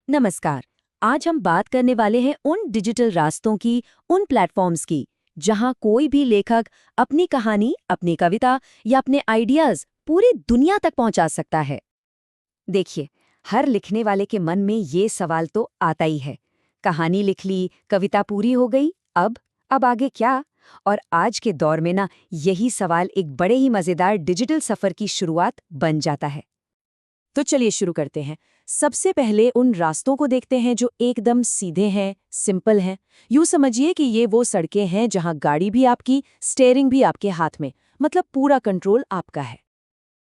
नमस्कार। आज हम बात करने वाले हैं उन डिजिटल रास्तों की, उन प्लेटफॉर्म्स की, जहां कोई भी लेखक अपनी कहानी, अपनी कविता या अपने आइडियाज पूरी दुनिया तक पहुंचा सकता है। देखिए, हर लिखने वाले के मन में ये सवाल तो आता ही है। कहानी लिख ली, कविता पूरी हो गई, अब आगे क्या? और आज के दौर में ना, यही सवाल एक बड़े ही मजेदार डिजिटल सफर की शुरुआत बन जाता है। तो चलिए शुरू करते हैं। सबसे पहले उन रास्तों को देखते हैं जो एकदम सीधे हैं, सिंपल हैं। यूं समझिए कि ये वो सड़कें हैं जहां गाड़ी भी आपकी, स्टीयरिंग भी आपके हाथ में, मतलब पूरा कंट्रोल आपका है।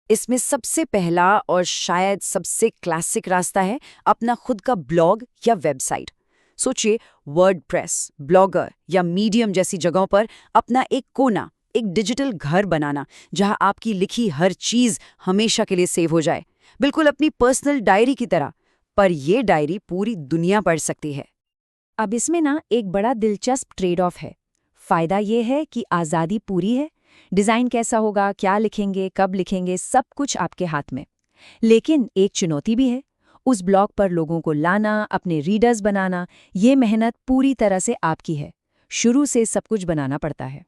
इसमें सबसे पहला और शायद सबसे क्लासिक रास्ता है अपना खुद का ब्लॉग या वेबसाइट। सोचिए, वर्डप्रेस, ब्लॉगर या मीडियम जैसी जगहों पर अपना एक कोना, एक डिजिटल घर बनाना जहां आपकी लिखी हर चीज हमेशा के लिए सेव हो जाए, बिल्कुल अपनी पर्सनल डायरी की तरह। पर ये डायरी पूरी दुनिया पढ़ सकती है। अब इसमें ना एक बड़ा दिलचस्प ट्रेड ऑफ है। फायदा ये है कि आज़ादी पूरी है। डिज़ाइन कैसा होगा, क्या लिखेंगे, कब लिखेंगे, सब कुछ आपके हाथ में। लेकिन एक चुनौती भी है। उस ब्लॉग पर लोगों को लाना, अपने रीडर्स बनाना, ये मेहनत पूरी तरह से आपकी है। शुरू से सब कुछ बनाना पड़ता है।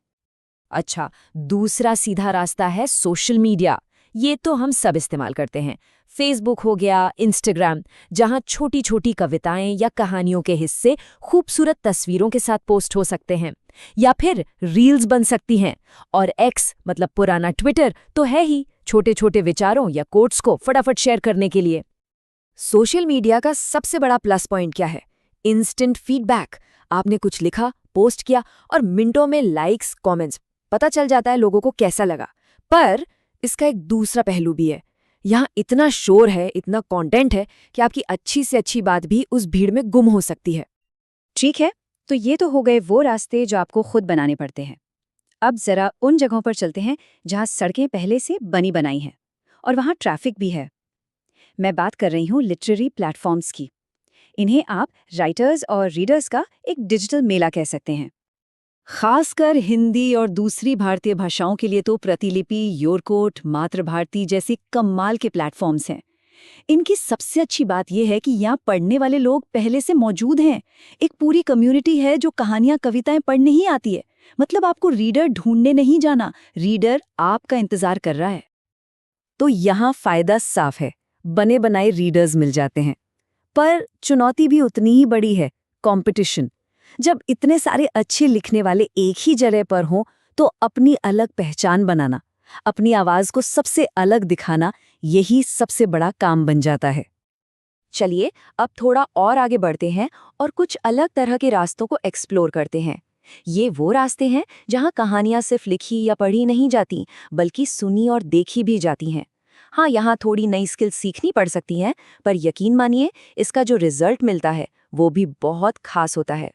अच्छा, दूसरा सीधा रास्ता है सोशल मीडिया। ये तो हम सब इस्तेमाल करते हैं। फेसबुक हो गया, इंस्टाग्राम, जहाँ छोटी छोटी कविताएं या कहानियों के हिस्से खूबसूरत तस्वीरों के साथ पोस्ट हो सकते हैं, या फिर रील्स बन सकती हैं। और एक्स मतलब पुराना ट्विटर तो है ही, छोटे छोटे विचारों या कोट्स को फटाफट शेयर करने के लिए। सोशल मीडिया का सबसे बड़ा प्लस पॉइंट क्या है? Instant feedback. आपने कुछ लिखा, पोस्ट किया और मिनटों में लाइक्स, कमेंट्स, पता चल जाता है लोगों को कैसा लगा। पर इसका एक दूसरा पहलू भी है। यहाँ इतना शोर है, इतना कंटेंट है कि आपकी अच्छी से अच्छी बात भी उस भीड़ में गुम हो सकती है। ठीक है, तो ये तो हो गए वो रास्ते जो आपको खुद बनाने पड़ते हैं। अब जरा उन जगहों पर चलते हैं जहाँ सड़कें पहले से बनी बनाई हैं और वहाँ ट्रैफिक भी है। मैं बात कर रही हूँ लिटरेरी प्लेटफॉर्म्स की। इन्हें आप राइटर्स और रीडर्स का एक डिजिटल मेला कह सकते हैं। खासकर हिंदी और दूसरी भारतीय भाषाओं के लिए तो प्रतिलिपि, योरकोट, मातृभारती जैसे कमाल के प्लेटफॉर्म्स हैं। इनकी सबसे अच्छी बात यह है कि यहाँ पढ़ने वाले लोग पहले से मौजूद हैं। एक पूरी कम्युनिटी है जो कहानियां, कविताएं पढ़ने ही आती है। मतलब आपको रीडर ढूंढने नहीं जाना, रीडर आपका इंतजार कर रहा है। तो यहाँ फायदा साफ है, बने बनाए रीडर्स मिल जाते हैं। पर चुनौती भी उतनी ही बड़ी है, कंपटीशन। जब इतने सारे अच्छे लिखने वाले एक ही जगह पर हों, तो अपनी अलग पहचान बनाना, अपनी आवाज को सबसे अलग दिखाना, यही सबसे बड़ा काम बन जाता है। चलिए, अब थोड़ा और आगे बढ़ते हैं और कुछ अलग तरह के रास्तों को एक्सप्लोर करते हैं। ये वो रास्ते हैं जहां कहानियां सिर्फ लिखी या पढ़ी नहीं जाती, बल्कि सुनी और देखी भी जाती हैं। हाँ, यहाँ थोड़ी नई स्किल सीखनी पड़ सकती हैं, पर यकीन मानिए, इसका जो रिजल्ट मिलता है वो भी बहुत खास होता है।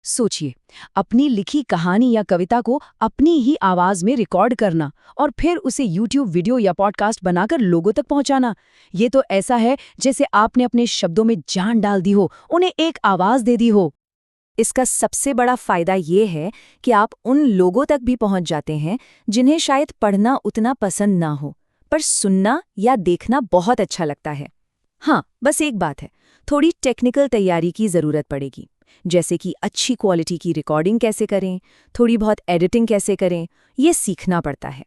सोचिए, अपनी लिखी कहानी या कविता को अपनी ही आवाज में रिकॉर्ड करना और फिर उसे यूट्यूब वीडियो या पॉडकास्ट बनाकर लोगों तक पहुंचाना। ये तो ऐसा है जैसे आपने अपने शब्दों में जान डाल दी हो, उन्हें एक आवाज दे दी हो। इसका सबसे बड़ा फायदा ये है कि आप उन लोगों तक भी पहुंच जाते हैं जिन्हें शायद पढ़ना उतना पसंद ना हो, पर सुनना या देखना बहुत अच्छा लगता है। हाँ, बस एक बात है, थोड़ी टेक्निकल तैयारी की ज़रूरत पड़ेगी। जैसे कि अच्छी क्वालिटी की रिकॉर्डिंग कैसे करें, थोड़ी बहुत एडिटिंग कैसे करें, ये सीखना पड़ता है।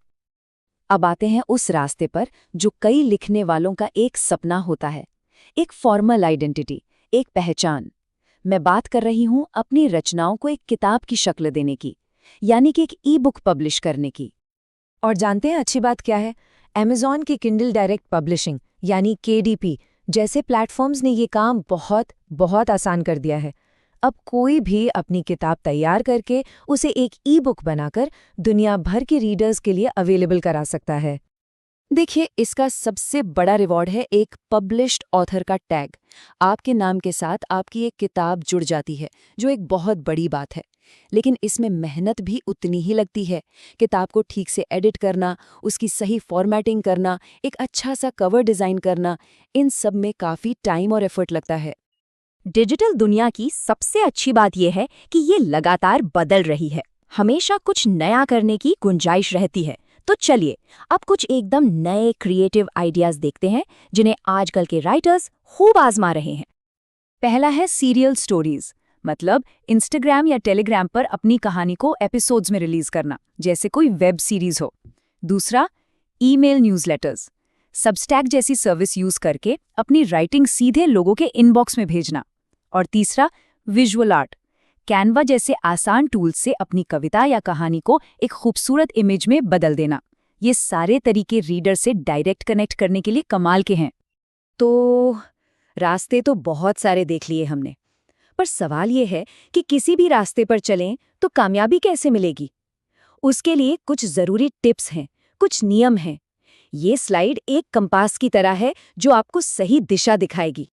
अब आते हैं उस रास्ते पर जो कई लिखने वालों का एक सपना होता है, एक फॉर्मल आइडेंटिटी, एक पहचान। मैं बात कर रही हूँ अपनी रचनाओं को एक किताब की शक्ल देने की, यानी कि एक ई बुक पब्लिश करने की। और जानते हैं अच्छी बात क्या है? Amazon की किंडल डायरेक्ट पब्लिशिंग यानी KDP जैसे प्लेटफॉर्म्स ने ये काम बहुत बहुत आसान कर दिया है। अब कोई भी अपनी किताब तैयार करके उसे एक ई बुक बनाकर दुनिया भर के रीडर्स के लिए अवेलेबल करा सकता है। देखिए, इसका सबसे बड़ा रिवॉर्ड है एक पब्लिश्ड ऑथर का टैग। आपके नाम के साथ आपकी एक किताब जुड़ जाती है, जो एक बहुत बड़ी बात है। लेकिन इसमें मेहनत भी उतनी ही लगती है। किताब को ठीक से एडिट करना, उसकी सही फॉर्मेटिंग करना, एक अच्छा सा कवर डिज़ाइन करना, इन सब में काफ़ी टाइम और एफर्ट लगता है। डिजिटल दुनिया की सबसे अच्छी बात यह है कि ये लगातार बदल रही है। हमेशा कुछ नया करने की गुंजाइश रहती है। तो चलिए, अब कुछ एकदम नए क्रिएटिव आइडियाज देखते हैं जिन्हें आजकल के राइटर्स खूब आजमा रहे हैं। पहला है सीरियल स्टोरीज, मतलब इंस्टाग्राम या टेलीग्राम पर अपनी कहानी को एपिसोड्स में रिलीज करना, जैसे कोई वेब सीरीज हो। दूसरा, ईमेल न्यूज़लेटर्स, सबस्टैक जैसी सर्विस यूज करके अपनी राइटिंग सीधे लोगों के इनबॉक्स में भेजना। और तीसरा, विजुअल आर्ट, कैनवा जैसे आसान टूल्स से अपनी कविता या कहानी को एक खूबसूरत इमेज में बदल देना। ये सारे तरीके रीडर से डायरेक्ट कनेक्ट करने के लिए कमाल के हैं। तो रास्ते तो बहुत सारे देख लिए हमने, पर सवाल ये है कि किसी भी रास्ते पर चलें तो कामयाबी कैसे मिलेगी? उसके लिए कुछ ज़रूरी टिप्स हैं, कुछ नियम हैं। ये स्लाइड एक कंपास की तरह है जो आपको सही दिशा दिखाएगी।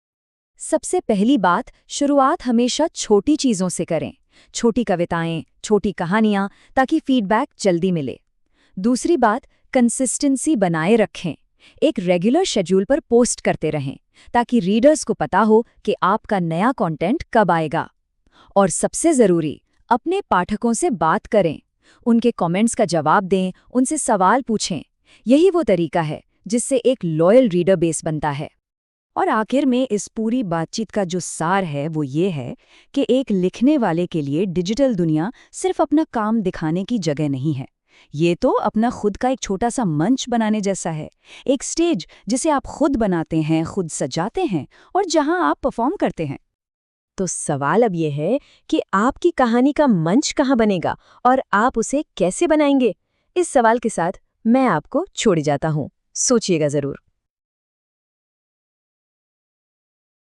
सबसे पहली बात, शुरुआत हमेशा छोटी चीज़ों से करें। छोटी कविताएं, छोटी कहानियां, ताकि फीडबैक जल्दी मिले। दूसरी बात, कंसिस्टेंसी बनाए रखें। एक रेगुलर शेड्यूल पर पोस्ट करते रहें, ताकि रीडर्स को पता हो कि आपका नया कंटेंट कब आएगा। और सबसे ज़रूरी, अपने पाठकों से बात करें। उनके कमेंट्स का जवाब दें, उनसे सवाल पूछें। यही वो तरीका है जिससे एक लॉयल रीडर बेस बनता है। और आखिर में इस पूरी बातचीत का जो सार है वो ये है कि एक लिखने वाले के लिए डिजिटल दुनिया सिर्फ अपना काम दिखाने की जगह नहीं है। ये तो अपना खुद का एक छोटा सा मंच बनाने जैसा है, एक स्टेज जिसे आप खुद बनाते हैं, खुद सजाते हैं और जहां आप परफॉर्म करते हैं। तो सवाल अब ये है कि आपकी कहानी का मंच कहाँ बनेगा और आप उसे कैसे बनाएंगे? इस सवाल के साथ मैं आपको छोड़ जाता हूँ। सोचिएगा ज़रूर।